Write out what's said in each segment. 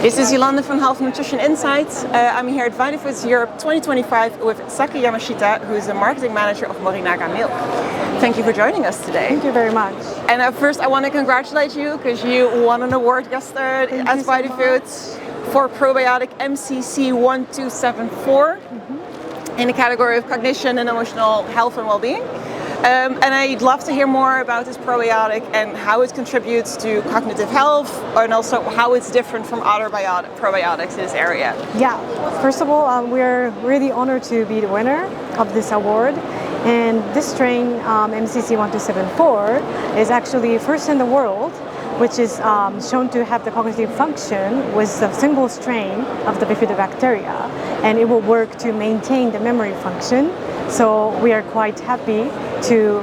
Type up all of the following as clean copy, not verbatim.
This is Yolanda from Health and Nutrition Insights. I'm here at Vitafoods Europe 2025 with Saki Yamashita, who is the marketing manager of Morinaga Milk. Thank you for joining us today. Thank you very much. And first I want to congratulate you because you won an award yesterday at Vitafoods for Probiotic MCC 1274 in the category of cognition and emotional health and well-being. And I'd love to hear more about this probiotic and how it contributes to cognitive health, and also how it's different from other probiotics in this area. Yeah, first of all, we're really honored to be the winner of this award. And this strain, MCC 1274, is actually first in the world, which is shown to have the cognitive function with a single strain of the bifidobacteria, and it will work to maintain the memory function. So we are quite happy to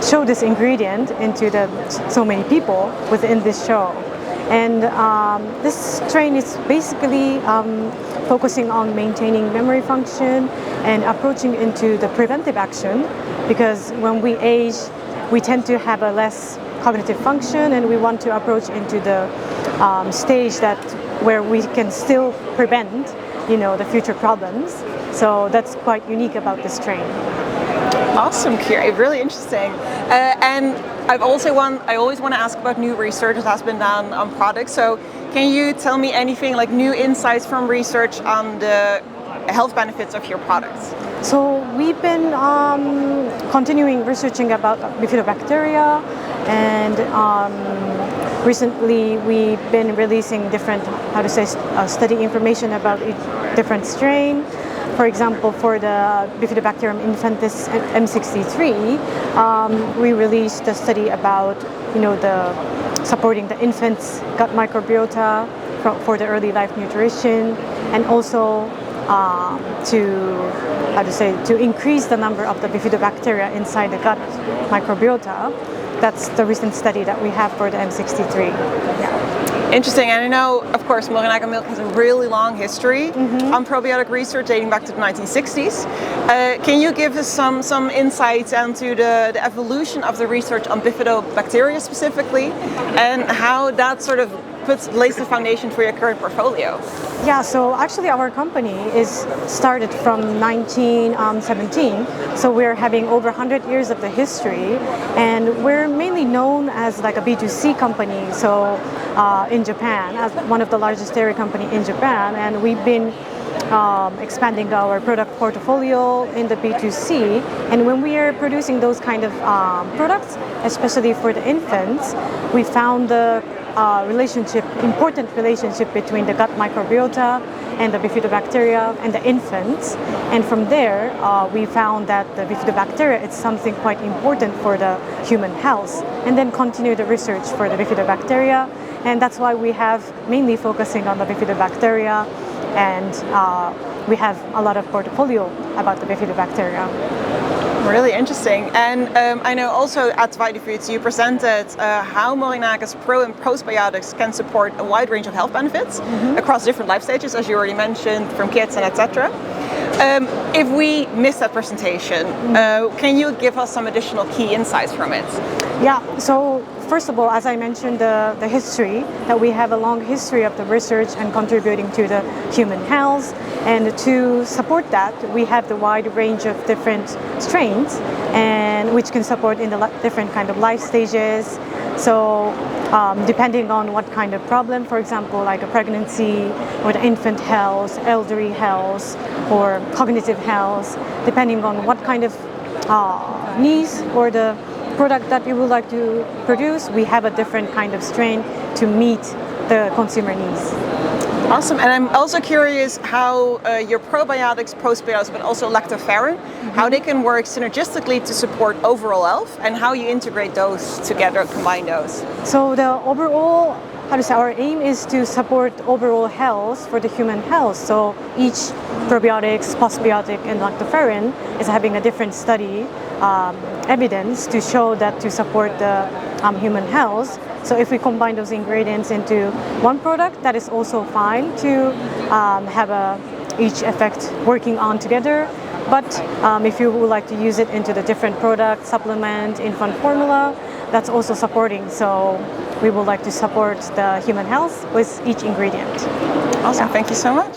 show this ingredient into so many people within this show. And this strain is basically focusing on maintaining memory function and approaching into the preventive action, because when we age, we tend to have a less cognitive function, and we want to approach into the stage where we can still prevent, the future problems. So that's quite unique about this strain. Awesome, Kira. Really interesting. And I always want to ask about new research that has been done on products. So can you tell me anything like new insights from research on the health benefits of your products? So we've been continuing researching about bifidobacteria, and recently we've been releasing different, study information about each different strain. For example, for the Bifidobacterium infantis M63, we released a study about supporting the infant's gut microbiota for the early life nutrition, and also to increase the number of the bifidobacteria inside the gut microbiota. That's the recent study that we have for the M63. Yeah. Interesting, and I know, of course, Morinaga Milk has a really long history on probiotic research dating back to the 1960s. Can you give us some insights into the evolution of the research on bifidobacteria specifically, and how that sort of lays the foundation for your current portfolio? Yeah, so actually our company is started from 1917, so we're having over 100 years of the history, and we're mainly known as like a B2C company, so in Japan, as one of the largest dairy company in Japan, and we've been expanding our product portfolio in the B2C, and when we are producing those kind of products, especially for the infants, we found the important relationship between the gut microbiota and the bifidobacteria and the infants, and from there we found that the bifidobacteria is something quite important for the human health, and then continue the research for the bifidobacteria, and that's why we have mainly focusing on the bifidobacteria, and we have a lot of portfolio about the bifidobacteria. Really interesting. And I know also at Vitafoods you presented how Morinaga's pro and postbiotics can support a wide range of health benefits across different life stages, as you already mentioned, from kids and etc. If we missed that presentation, can you give us some additional key insights from it? Yeah, so first of all, as I mentioned, the history, that we have a long history of the research and contributing to the human health, and to support that, we have the wide range of different strains, and which can support in the different kind of life stages. So depending on what kind of problem, for example, like a pregnancy, or the infant health, elderly health, or cognitive health, depending on what kind of needs or the product that we would like to produce, we have a different kind of strain to meet the consumer needs. Awesome, and I'm also curious how your probiotics, postbiotics, but also lactoferrin, how they can work synergistically to support overall health, and how you integrate those together, combine those. So the overall, our aim is to support overall health for the human health. So each probiotics, postbiotic, and lactoferrin is having a different study evidence to show that to support the human health. So if we combine those ingredients into one product, that is also fine to have each effect working on together. But if you would like to use it into the different products, supplement, infant formula, that's also supporting. So we would like to support the human health with each ingredient. Awesome, thank you so much.